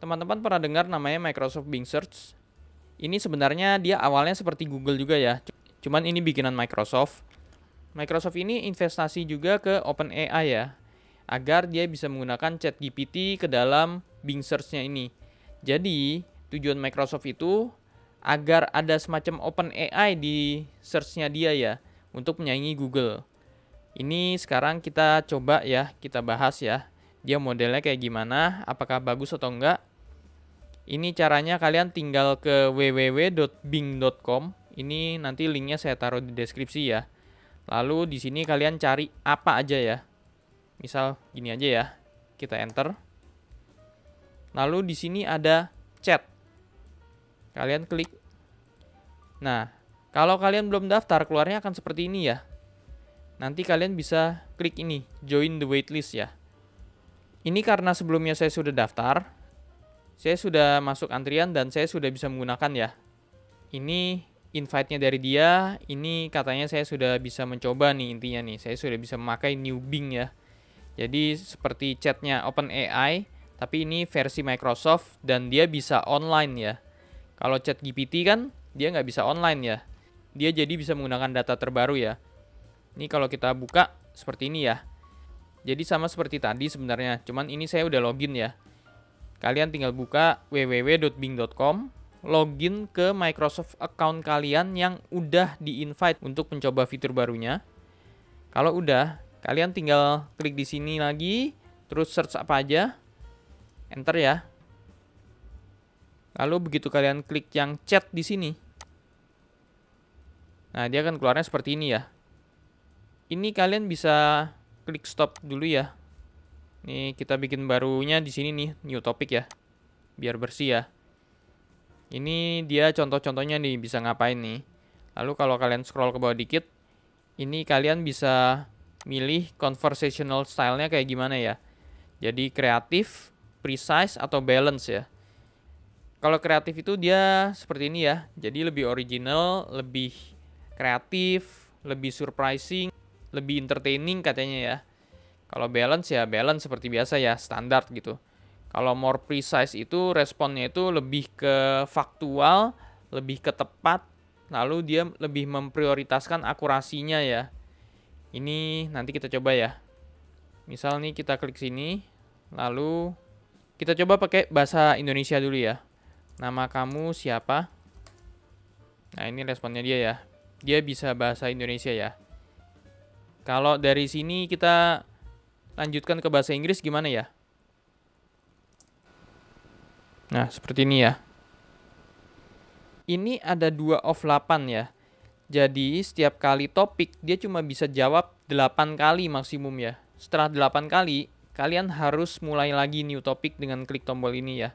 Teman-teman pernah dengar namanya Microsoft Bing Search? Ini sebenarnya dia awalnya seperti Google juga ya. Cuman ini bikinan Microsoft. Microsoft ini investasi juga ke OpenAI ya, agar dia bisa menggunakan ChatGPT ke dalam Bing Search-nya ini. Jadi, tujuan Microsoft itu agar ada semacam OpenAI di search-nya dia ya, untuk menyaingi Google. Ini sekarang kita coba ya, kita bahas ya. Dia modelnya kayak gimana, apakah bagus atau enggak. Ini caranya kalian tinggal ke www.bing.com. Ini nanti linknya saya taruh di deskripsi ya. Lalu di sini kalian cari apa aja ya. Misal gini aja ya. Kita enter. Lalu di sini ada chat. Kalian klik. Nah, kalau kalian belum daftar, keluarnya akan seperti ini ya. Nanti kalian bisa klik ini, join the waitlist ya. Ini karena sebelumnya saya sudah daftar, saya sudah masuk antrian dan saya sudah bisa menggunakan ya. Ini invite-nya dari dia, ini katanya saya sudah bisa mencoba nih intinya nih. Saya sudah bisa memakai New Bing ya. Jadi seperti chatnya OpenAI, tapi ini versi Microsoft dan dia bisa online ya. Kalau ChatGPT kan dia nggak bisa online ya. Dia jadi bisa menggunakan data terbaru ya. Ini kalau kita buka seperti ini ya. Jadi sama seperti tadi sebenarnya, cuman ini saya udah login ya. Kalian tinggal buka www.bing.com, login ke Microsoft account kalian yang udah di-invite untuk mencoba fitur barunya. Kalau udah, kalian tinggal klik di sini lagi, terus search apa aja, enter ya. Lalu begitu kalian klik yang chat di sini, nah dia akan keluarnya seperti ini ya. Ini kalian bisa klik stop dulu ya. Nih kita bikin barunya di sini nih, new topic ya. Biar bersih ya. Ini dia contoh-contohnya nih bisa ngapain nih. Lalu kalau kalian scroll ke bawah dikit, ini kalian bisa milih conversational style-nya kayak gimana ya. Jadi kreatif, precise atau balance ya. Kalau kreatif itu dia seperti ini ya. Jadi lebih original, lebih kreatif, lebih surprising, lebih entertaining katanya ya. Kalau balance ya balance seperti biasa ya, standar gitu. Kalau more precise itu responnya itu lebih ke faktual, lebih ke tepat, lalu dia lebih memprioritaskan akurasinya ya. Ini nanti kita coba ya. Misal nih kita klik sini, lalu kita coba pakai bahasa Indonesia dulu ya. Nama kamu siapa? Nah ini responnya dia ya. Dia bisa bahasa Indonesia ya. Kalau dari sini kita lanjutkan ke bahasa Inggris gimana ya? Nah, seperti ini ya. Ini ada 2 of 8 ya. Jadi, setiap kali topik, dia cuma bisa jawab 8 kali maksimum ya. Setelah 8 kali, kalian harus mulai lagi new topic dengan klik tombol ini ya.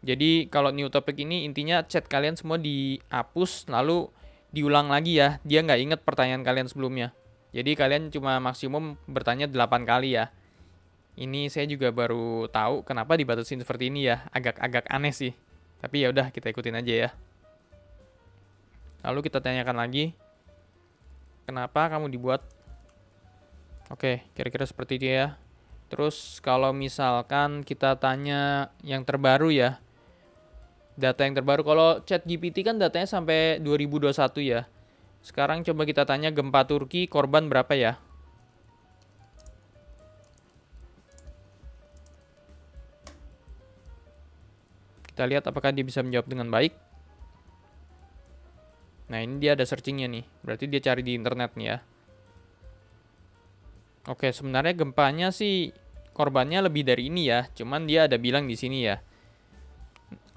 Jadi, kalau new topic ini intinya chat kalian semua dihapus, lalu diulang lagi ya. Dia nggak inget pertanyaan kalian sebelumnya. Jadi, kalian cuma maksimum bertanya 8 kali ya. Ini saya juga baru tahu kenapa dibatasin seperti ini ya. Agak-agak aneh sih. Tapi ya udah kita ikutin aja ya. Lalu kita tanyakan lagi. Kenapa kamu dibuat? Oke, kira-kira seperti itu ya. Terus kalau misalkan kita tanya yang terbaru ya. Data yang terbaru. Kalau ChatGPT kan datanya sampai 2021 ya. Sekarang coba kita tanya gempa Turki korban berapa ya? Kita lihat apakah dia bisa menjawab dengan baik. Nah ini dia ada searchingnya nih. Berarti dia cari di internet nih ya. Oke sebenarnya gempanya sih korbannya lebih dari ini ya. Cuman dia ada bilang di sini ya.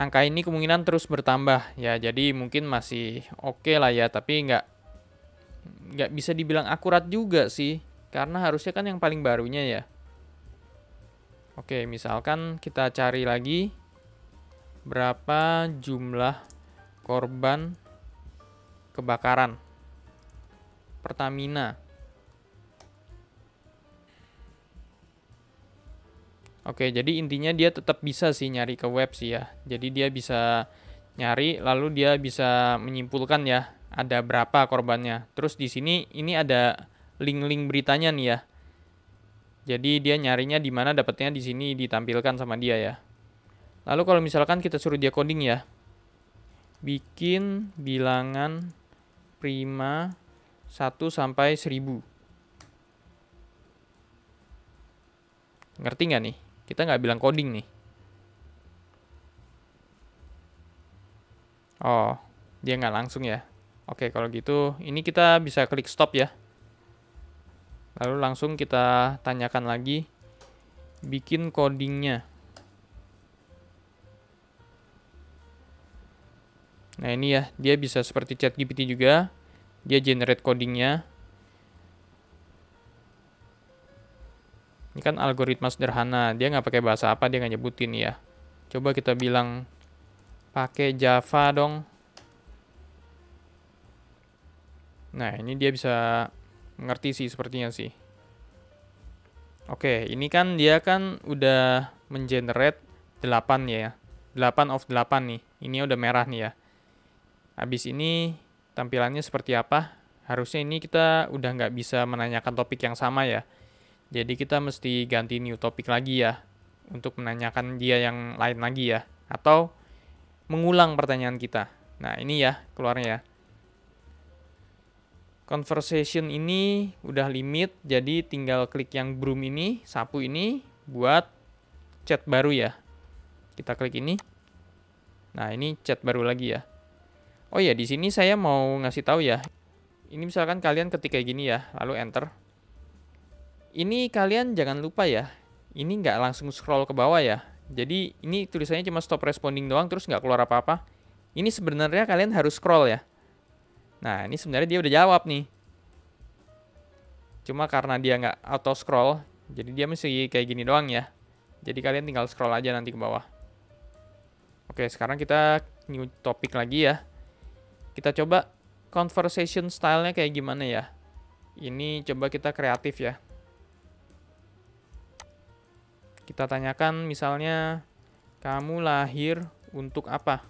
Angka ini kemungkinan terus bertambah. Ya jadi mungkin masih oke lah ya. Tapi nggak bisa dibilang akurat juga sih. Karena harusnya kan yang paling barunya ya. Oke misalkan kita cari lagi. Berapa jumlah korban kebakaran Pertamina? Oke, jadi intinya dia tetap bisa sih nyari ke web sih ya. Jadi dia bisa nyari, lalu dia bisa menyimpulkan ya ada berapa korbannya. Terus di sini ini ada link-link beritanya nih ya. Jadi dia nyarinya di mana dapatnya di sini ditampilkan sama dia ya. Lalu kalau misalkan kita suruh dia coding ya, bikin bilangan prima 1 sampai 1000. Ngerti nggak nih? Kita nggak bilang coding nih. Oh, dia nggak langsung ya. Oke, kalau gitu ini kita bisa klik stop ya. Lalu langsung kita tanyakan lagi, bikin codingnya. Nah ini ya, dia bisa seperti ChatGPT juga. Dia generate codingnya. Ini kan algoritma sederhana, dia nggak pakai bahasa apa, dia nggak nyebutin ya. Coba kita bilang pakai Java dong. Nah ini dia bisa mengerti sih sepertinya sih. Oke, ini kan dia kan udah mengenerate 8 ya. 8 of 8 nih. Ini udah merah nih ya. Habis ini tampilannya seperti apa? Harusnya ini kita udah nggak bisa menanyakan topik yang sama ya. Jadi kita mesti ganti new topik lagi ya. Untuk menanyakan dia yang lain lagi ya. Atau mengulang pertanyaan kita. Nah ini ya keluarnya ya. Conversation ini udah limit, jadi tinggal klik yang broom ini, sapu ini, buat chat baru ya. Kita klik ini. Nah ini chat baru lagi ya. Oh ya, di sini saya mau ngasih tahu ya. Ini misalkan kalian ketik kayak gini ya, lalu enter. Ini kalian jangan lupa ya, ini nggak langsung scroll ke bawah ya. Jadi ini tulisannya cuma stop responding doang, terus nggak keluar apa-apa. Ini sebenarnya kalian harus scroll ya. Nah, ini sebenarnya dia udah jawab nih. Cuma karena dia nggak auto scroll, jadi dia mesti kayak gini doang ya. Jadi kalian tinggal scroll aja nanti ke bawah. Oke, sekarang kita new topik lagi ya. Kita coba conversation style-nya kayak gimana ya. Ini coba kita kreatif ya. Kita tanyakan misalnya, kamu lahir untuk apa?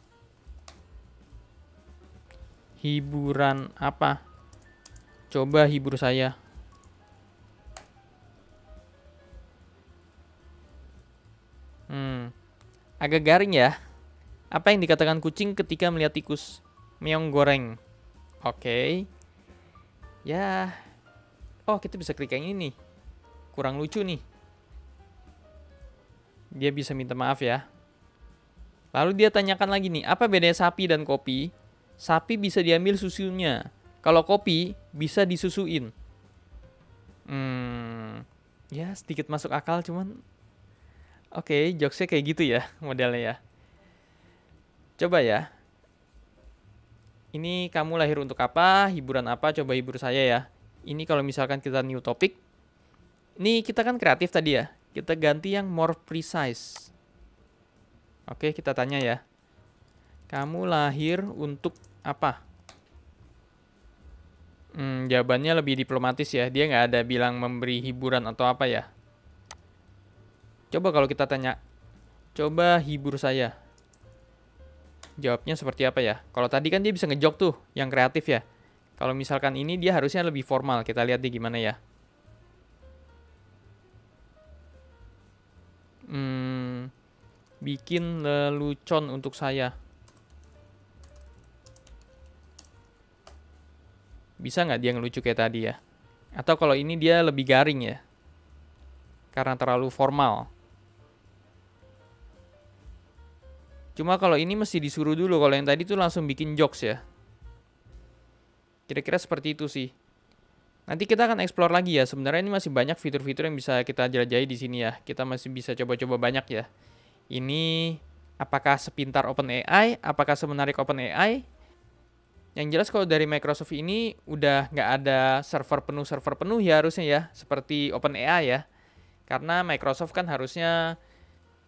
Hiburan apa? Coba hibur saya. Agak garing ya. Apa yang dikatakan kucing ketika melihat tikus? Meong goreng. Oke. Ya. Oh, kita bisa klik yang ini nih. Kurang lucu nih. Dia bisa minta maaf ya. Lalu dia tanyakan lagi nih, apa bedanya sapi dan kopi? Sapi bisa diambil susunya. Kalau kopi bisa disusuin. Ya sedikit masuk akal cuman oke, jokesnya kayak gitu ya modelnya ya. Coba ya. Ini kamu lahir untuk apa? Hiburan apa? Coba hibur saya ya. Ini kalau misalkan kita new topic. Ini kita kan kreatif tadi ya. Kita ganti yang more precise. Oke, kita tanya ya. Kamu lahir untuk apa? Jawabannya lebih diplomatis ya. Dia nggak ada bilang memberi hiburan atau apa ya. Coba kalau kita tanya, coba hibur saya. Jawabnya seperti apa ya? Kalau tadi kan dia bisa ngejok tuh, yang kreatif ya. Kalau misalkan ini dia harusnya lebih formal. Kita lihat dia gimana ya. Bikin lelucon untuk saya. Bisa nggak dia ngelucu kayak tadi ya? Atau kalau ini dia lebih garing ya? Karena terlalu formal. Cuma kalau ini mesti disuruh dulu. Kalau yang tadi tuh langsung bikin jokes ya. Kira-kira seperti itu sih. Nanti kita akan explore lagi ya. Sebenarnya ini masih banyak fitur-fitur yang bisa kita jelajahi di sini ya. Kita masih bisa coba-coba banyak ya. Ini apakah sepintar OpenAI? Apakah semenarik OpenAI? Yang jelas kalau dari Microsoft ini udah nggak ada server penuh ya harusnya ya. Seperti OpenAI ya. Karena Microsoft kan harusnya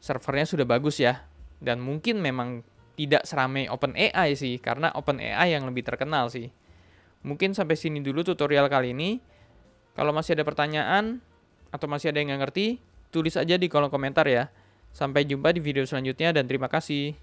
servernya sudah bagus ya. Dan mungkin memang tidak seramai OpenAI sih. Karena OpenAI yang lebih terkenal sih. Mungkin sampai sini dulu tutorial kali ini. Kalau masih ada pertanyaan atau masih ada yang nggak ngerti, tulis aja di kolom komentar ya. Sampai jumpa di video selanjutnya dan terima kasih.